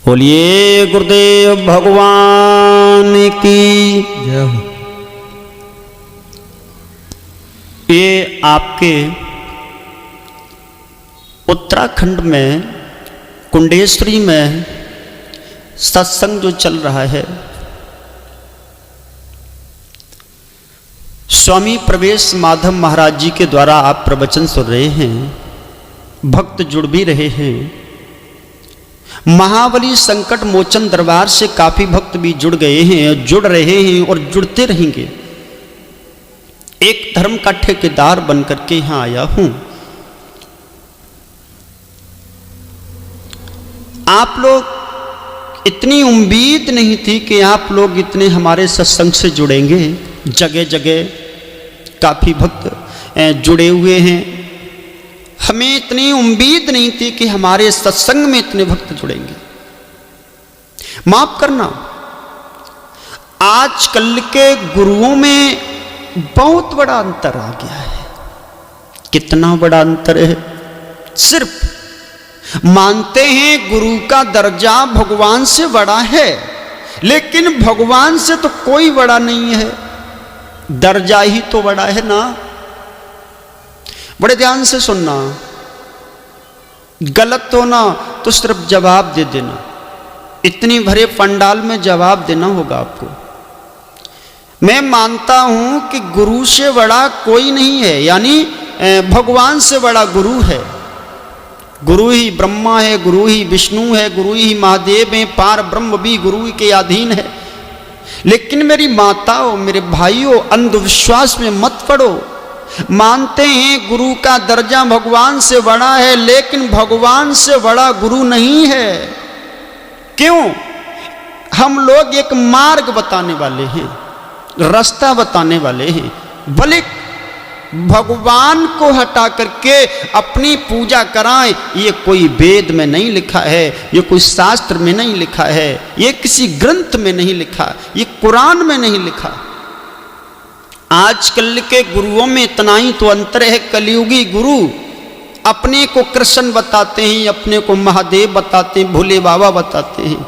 बोलिए गुरुदेव भगवान की जय हो। ये आपके उत्तराखंड में कुंडेश्वरी में सत्संग जो चल रहा है, स्वामी प्रवेश माधव महाराज जी के द्वारा आप प्रवचन सुन रहे हैं, भक्त जुड़ भी रहे हैं। महाबली संकट मोचन दरबार से काफी भक्त भी जुड़ गए हैं, जुड़ रहे हैं और जुड़ते रहेंगे। एक धर्म का ठेकेदार बनकर के यहां आया हूं। आप लोग इतनी उम्मीद नहीं थी कि आप लोग इतने हमारे सत्संग से जुड़ेंगे। जगह जगह काफी भक्त जुड़े हुए हैं। हमें इतनी उम्मीद नहीं थी कि हमारे सत्संग में इतने भक्त जुड़ेंगे। माफ करना, आजकल के गुरुओं में बहुत बड़ा अंतर आ गया है। कितना बड़ा अंतर है। सिर्फ मानते हैं गुरु का दर्जा भगवान से बड़ा है, लेकिन भगवान से तो कोई बड़ा नहीं है, दर्जा ही तो बड़ा है ना। बड़े ध्यान से सुनना, गलत हो ना तो सिर्फ जवाब दे देना। इतनी भरे पंडाल में जवाब देना होगा आपको। मैं मानता हूं कि गुरु से बड़ा कोई नहीं है, यानी भगवान से बड़ा गुरु है। गुरु ही ब्रह्मा है, गुरु ही विष्णु है, गुरु ही महादेव है, पार ब्रह्म भी गुरु के अधीन है। लेकिन मेरी माताओं, मेरे भाइयों, अंधविश्वास में मत पड़ो। मानते हैं गुरु का दर्जा भगवान से बड़ा है, लेकिन भगवान से बड़ा गुरु नहीं है। क्यों? हम लोग एक मार्ग बताने वाले हैं, रास्ता बताने वाले हैं। भले भगवान को हटा करके अपनी पूजा कराएं, ये कोई वेद में नहीं लिखा है, ये कोई शास्त्र में नहीं लिखा है, ये किसी ग्रंथ में नहीं लिखा, ये कुरान में नहीं लिखा। आजकल के गुरुओं में इतना ही तो अंतर है। कलियुगी गुरु अपने को कृष्ण बताते हैं, अपने को महादेव बताते हैं, भोले बाबा बताते हैं,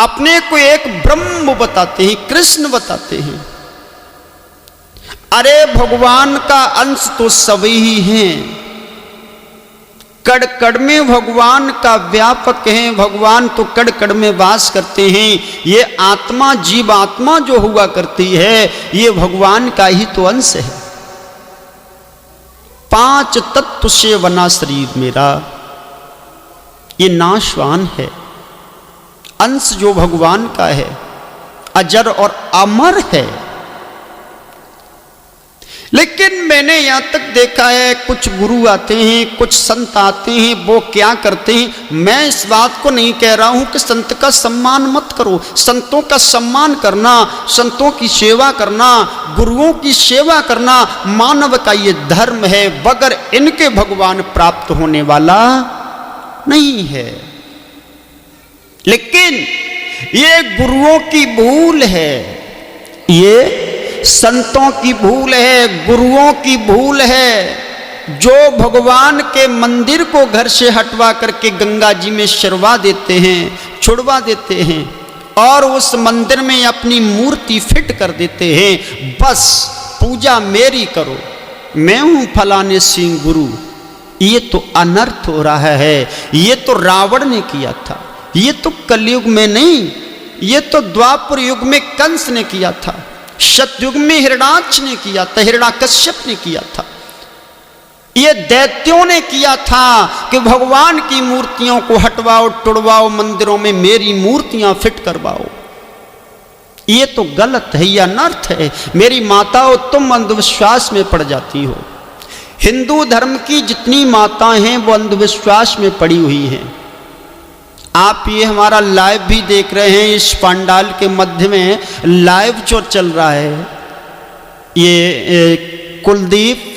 अपने को एक ब्रह्म बताते हैं, कृष्ण बताते हैं। अरे भगवान का अंश तो सभी ही हैं। कड़ कड़ में भगवान का व्यापक है। भगवान तो कड़ कड़ में वास करते हैं। ये आत्मा, जीव आत्मा जो हुआ करती है, ये भगवान का ही तो अंश है। 5 तत्व से बना शरीर मेरा, ये नाशवान है। अंश जो भगवान का है, अजर और अमर है। लेकिन मैंने यहां तक देखा है, कुछ गुरु आते हैं, कुछ संत आते हैं, वो क्या करते हैं। मैं इस बात को नहीं कह रहा हूं कि संत का सम्मान मत करो। संतों का सम्मान करना, संतों की सेवा करना, गुरुओं की सेवा करना मानव का ये धर्म है। बगैर इनके भगवान प्राप्त होने वाला नहीं है। लेकिन ये गुरुओं की भूल है, ये संतों की भूल है, गुरुओं की भूल है, जो भगवान के मंदिर को घर से हटवा करके गंगा जी में शरवा देते हैं, छुड़वा देते हैं, और उस मंदिर में अपनी मूर्ति फिट कर देते हैं। बस पूजा मेरी करो, मैं हूं फलाने सिंह गुरु। ये तो अनर्थ हो रहा है। ये तो रावण ने किया था, ये तो कलयुग में नहीं, ये तो द्वापर युग में कंस ने किया था, सतयुग में हिरण्याक्ष ने किया था, हिरण्याकश्यप ने किया था, ये दैत्यों ने किया था कि भगवान की मूर्तियों को हटवाओ, टुड़वाओ, मंदिरों में मेरी मूर्तियां फिट करवाओ। ये तो गलत है, ये अनर्थ है। मेरी माताओं, तुम अंधविश्वास में पड़ जाती हो। हिंदू धर्म की जितनी माताएं हैं वो अंधविश्वास में पड़ी हुई हैं। आप ये हमारा लाइव भी देख रहे हैं, इस पंडाल के मध्य में लाइव जो चल रहा है, ये कुलदीप,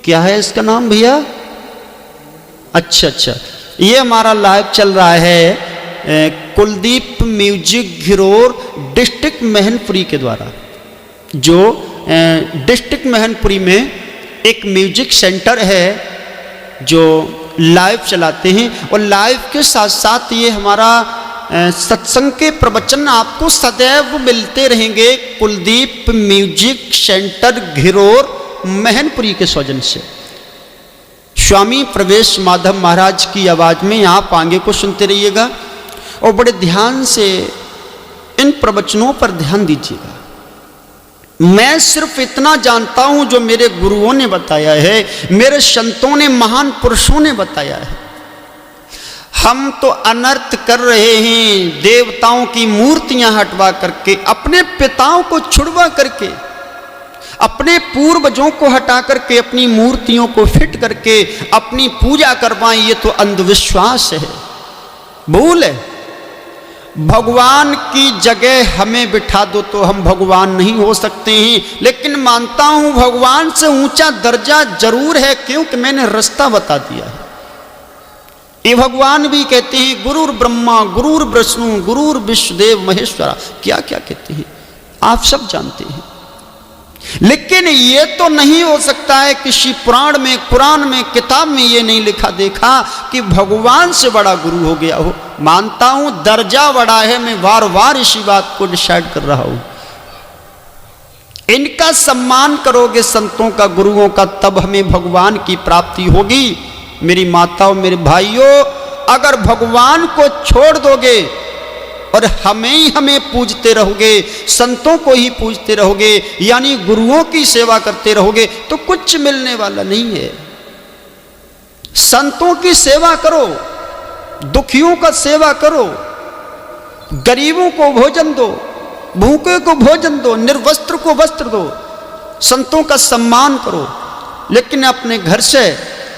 क्या है इसका नाम भैया? अच्छा, ये हमारा लाइव चल रहा है कुलदीप म्यूजिक घिरोर डिस्ट्रिक्ट मैनपुरी के द्वारा। जो डिस्ट्रिक्ट मैनपुरी में एक म्यूजिक सेंटर है, जो लाइव चलाते हैं और लाइव के साथ साथ ये हमारा सत्संग के प्रवचन आपको सदैव मिलते रहेंगे कुलदीप म्यूजिक सेंटर घिरोर महनपुरी के सौजन से। स्वामी प्रवेश माधव महाराज की आवाज में आप आगे को सुनते रहिएगा और बड़े ध्यान से इन प्रवचनों पर ध्यान दीजिएगा। मैं सिर्फ इतना जानता हूं जो मेरे गुरुओं ने बताया है, मेरे संतों ने, महान पुरुषों ने बताया है। हम तो अनर्थ कर रहे हैं, देवताओं की मूर्तियां हटवा करके, अपने पिताओं को छुड़वा करके, अपने पूर्वजों को हटा करके, अपनी मूर्तियों को फिट करके अपनी पूजा करवाएं। ये तो अंधविश्वास है, भूल है। भगवान की जगह हमें बिठा दो तो हम भगवान नहीं हो सकते हैं, लेकिन मानता हूं भगवान से ऊंचा दर्जा जरूर है, क्योंकि मैंने रास्ता बता दिया है। ये भगवान भी कहते हैं गुरुर ब्रह्मा गुरुर विष्णु गुरुर विश्वदेव महेश्वरा, क्या क्या कहते हैं आप सब जानते हैं। लेकिन ये तो नहीं हो सकता है किसी पुराण में, कुरान में, किताब में ये नहीं लिखा देखा कि भगवान से बड़ा गुरु हो गया हो। मानता हूं दर्जा बड़ा है, मैं बार बार इसी बात को डिसाइड कर रहा हूं। इनका सम्मान करोगे संतों का, गुरुओं का, तब हमें भगवान की प्राप्ति होगी। मेरी माताओं, मेरे भाइयों, अगर भगवान को छोड़ दोगे और हमें पूजते रहोगे, संतों को ही पूजते रहोगे, यानी गुरुओं की सेवा करते रहोगे, तो कुछ मिलने वाला नहीं है। संतों की सेवा करो, दुखियों का सेवा करो, गरीबों को भोजन दो, भूखे को भोजन दो, निर्वस्त्र को वस्त्र दो, संतों का सम्मान करो। लेकिन अपने घर से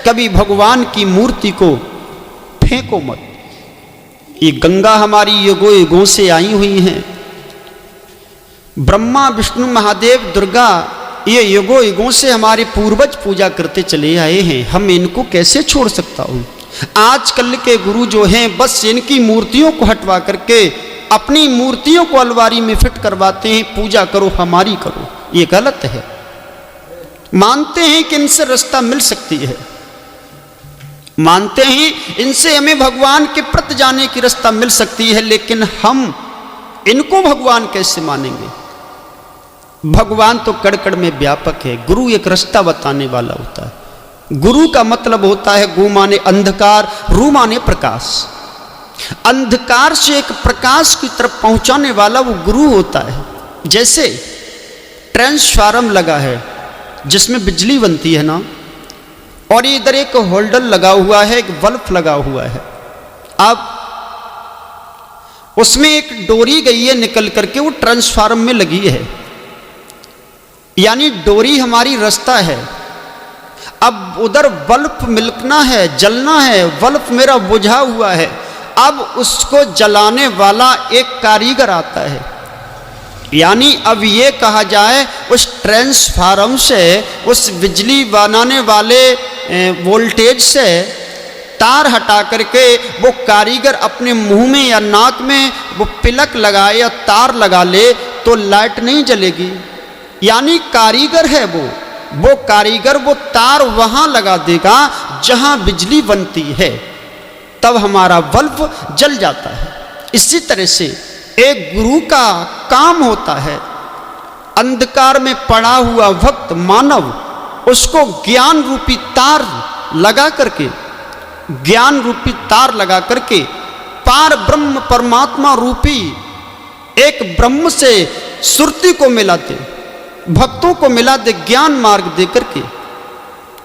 कभी भगवान की मूर्ति को फेंको मत। ये गंगा हमारी युगों युगों से आई हुई है। ब्रह्मा विष्णु महादेव दुर्गा ये युगों युगों से हमारे पूर्वज पूजा करते चले आए हैं, हम इनको कैसे छोड़ सकता हूं। आजकल के गुरु जो हैं बस इनकी मूर्तियों को हटवा करके अपनी मूर्तियों को अलमारी में फिट करवाते हैं, पूजा करो हमारी करो। ये गलत है। मानते हैं कि इनसे रास्ता मिल सकती है, मानते हैं इनसे हमें भगवान के प्रति जाने की रास्ता मिल सकती है, लेकिन हम इनको भगवान कैसे मानेंगे। भगवान तो कड़ कड़ में व्यापक है। गुरु एक रास्ता बताने वाला होता है। गुरु का मतलब होता है गु माने अंधकार, रू माने प्रकाश। अंधकार से एक प्रकाश की तरफ पहुंचाने वाला वो गुरु होता है। जैसे ट्रांसफार्मर लगा है जिसमें बिजली बनती है ना, और इधर एक होल्डर लगा हुआ है, एक बल्ब लगा हुआ है। अब उसमें एक डोरी गई है निकल करके, वो ट्रांसफार्मर में लगी है, यानी डोरी हमारी रास्ता है। अब उधर बल्ब मिलकना है, जलना है, बल्ब मेरा बुझा हुआ है। अब उसको जलाने वाला एक कारीगर आता है, यानी अब ये कहा जाए उस ट्रांसफार्मर से, उस बिजली बनाने वाले वोल्टेज से तार हटा करके वो कारीगर अपने मुंह में या नाक में वो पिलक लगाए या तार लगा ले तो लाइट नहीं जलेगी। यानी कारीगर है वो कारीगर वो तार वहां लगा देगा जहां बिजली बनती है, तब हमारा बल्ब जल जाता है। इसी तरह से एक गुरु का काम होता है, अंधकार में पड़ा हुआ भक्त मानव उसको ज्ञान रूपी तार लगा करके, ज्ञान रूपी तार लगा करके पार ब्रह्म परमात्मा रूपी एक ब्रह्म से सुरति को मिला दे, भक्तों को मिला दे, ज्ञान मार्ग दे करके,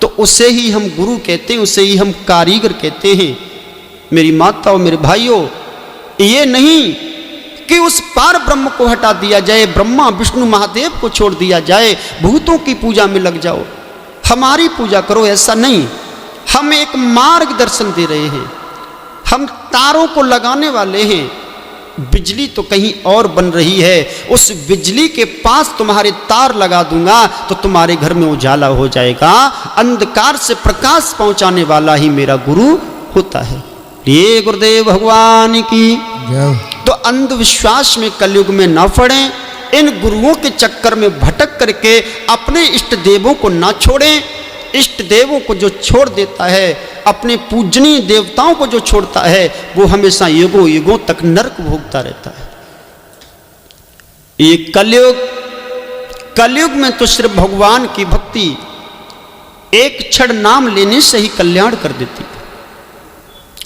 तो उसे ही हम गुरु कहते हैं, उसे ही हम कारीगर कहते हैं। मेरी माता और मेरे भाइयों, ये नहीं कि उस पार ब्रह्म को हटा दिया जाए, ब्रह्मा विष्णु महादेव को छोड़ दिया जाए, भूतों की पूजा में लग जाओ, हमारी पूजा करो, ऐसा नहीं। हम एक मार्गदर्शन दे रहे हैं, हम तारों को लगाने वाले हैं। बिजली तो कहीं और बन रही है, उस बिजली के पास तुम्हारे तार लगा दूंगा तो तुम्हारे घर में उजाला हो जाएगा। अंधकार से प्रकाश पहुंचाने वाला ही मेरा गुरु होता है। ये गुरुदेव भगवान की। तो अंधविश्वास में कलयुग में न पड़ें, इन गुरुओं के चक्कर में भटक करके अपने इष्ट देवों को ना छोड़ें, इष्ट देवों को जो छोड़ देता है, अपने पूजनीय देवताओं को जो छोड़ता है, वो हमेशा युगों युगों तक नरक भोगता रहता है। ये कलयुग में तो सिर्फ भगवान की भक्ति एक क्षण नाम लेने से ही कल्याण कर देती है।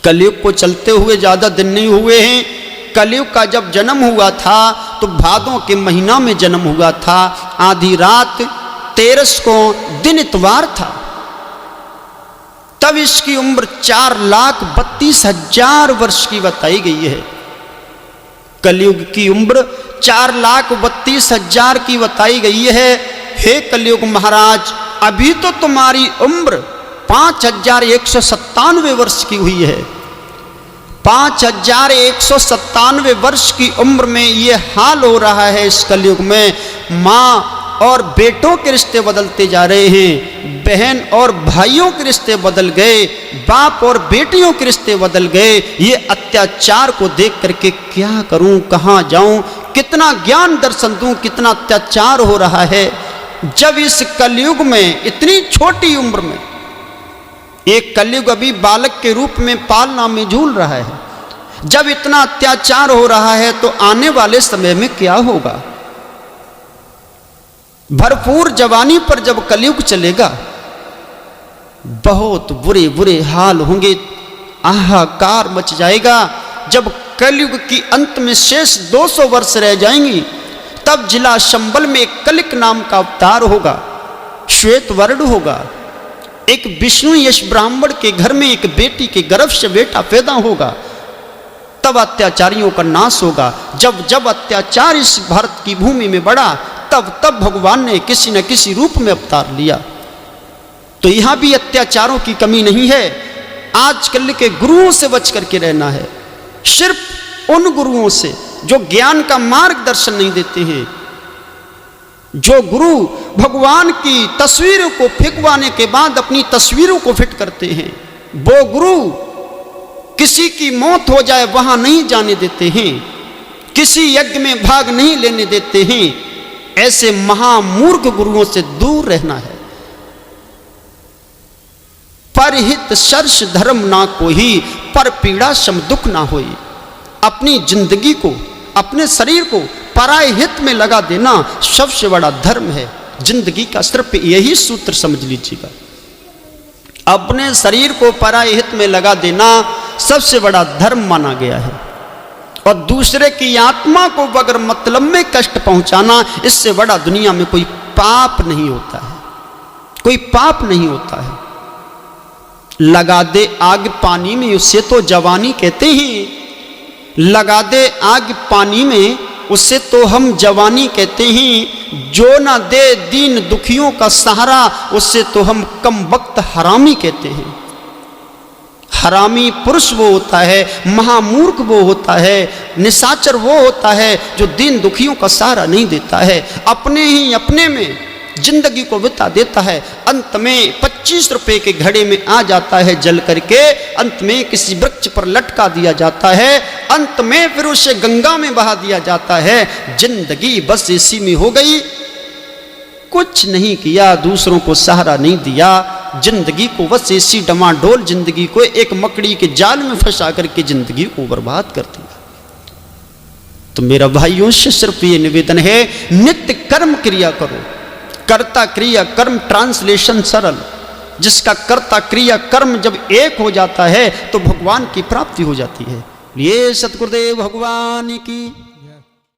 कलयुग को चलते हुए ज्यादा दिन नहीं हुए हैं। कलयुग का जब जन्म हुआ था तो भादों के महीना में जन्म हुआ था। आधी रात 13 को दिन इतवार था। तब इसकी उम्र 4,32,000 वर्ष की बताई गई है। कलयुग की उम्र 4,32,000 की बताई गई है। हे कलयुग महाराज, अभी तो तुम्हारी उम्र 5,197 वर्ष की हुई है। 5,197 वर्ष की उम्र में ये हाल हो रहा है। इस कलयुग में माँ और बेटों के रिश्ते बदलते जा रहे हैं, बहन और भाइयों के रिश्ते बदल गए, बाप और बेटियों के रिश्ते बदल गए। ये अत्याचार को देख करके क्या करूं, कहाँ जाऊं, कितना ज्ञान दर्शन दूं, कितना अत्याचार हो रहा है। जब इस कलयुग में इतनी छोटी उम्र में एक कलयुग अभी बालक के रूप में पालना में झूल रहा है, जब इतना अत्याचार हो रहा है तो आने वाले समय में क्या होगा। भरपूर जवानी पर जब कलयुग चलेगा, बहुत बुरे बुरे हाल होंगे, हाहाकार मच जाएगा। जब कलयुग की अंत में शेष 200 वर्ष रह जाएंगी, तब जिला शंबल में एक कलिक नाम का अवतार होगा, श्वेत वर्ण होगा। एक विष्णु यश ब्राह्मण के घर में एक बेटी के गर्भ से बेटा पैदा होगा, तब अत्याचारियों का नाश होगा। जब जब अत्याचार इस भारत की भूमि में बढ़ा, तब तब भगवान ने किसी न किसी रूप में अवतार लिया। तो यहां भी अत्याचारों की कमी नहीं है। आजकल के गुरुओं से बच करके रहना है, सिर्फ उन गुरुओं से जो ज्ञान का मार्गदर्शन नहीं देते हैं, जो गुरु भगवान की तस्वीरों को फेंकवाने के बाद अपनी तस्वीरों को फिट करते हैं। वो गुरु किसी की मौत हो जाए वहां नहीं जाने देते हैं, किसी यज्ञ में भाग नहीं लेने देते हैं। ऐसे महामूर्ख गुरुओं से दूर रहना है। परहित सर्ष धर्म ना कोई, पर पीड़ा सम दुख ना होई। अपनी जिंदगी को, अपने शरीर को पराय हित में लगा देना सबसे बड़ा धर्म है। जिंदगी का सिर्फ यही सूत्र समझ लीजिएगा। अपने शरीर को पराय हित में लगा देना सबसे बड़ा धर्म माना गया है। और दूसरे की आत्मा को बगैर मतलब में कष्ट पहुंचाना, इससे बड़ा दुनिया में कोई पाप नहीं होता है, कोई पाप नहीं होता है। लगा दे आग पानी में, उससे तो जवानी कहते हैं। लगा दे आग पानी में, उससे तो हम जवानी कहते हैं। जो ना दे दीन दुखियों का सहारा, उससे तो हम कम वक्त हरामी कहते हैं। हरामी पुरुष वो होता है, महामूर्ख वो होता है, निशाचर वो होता है जो दीन दुखियों का सहारा नहीं देता है, अपने ही अपने में जिंदगी को बिता देता है। अंत में 25 रुपए के घड़े में आ जाता है जल करके, अंत में किसी वृक्ष पर लटका दिया जाता है, अंत में फिर उसे गंगा में बहा दिया जाता है। जिंदगी बस इसी में हो गई, कुछ नहीं किया, दूसरों को सहारा नहीं दिया। जिंदगी को बस इसी डमाडोल जिंदगी को एक मकड़ी के जाल में फंसा करके जिंदगी को बर्बाद कर दिया। तो मेरा भाइयों से सिर्फ ये निवेदन है, नित्य कर्म क्रिया करो। कर्ता क्रिया कर्म ट्रांसलेशन सरल। जिसका कर्ता क्रिया कर्म जब एक हो जाता है तो भगवान की प्राप्ति हो जाती है। ये सतगुरुदेव भगवान की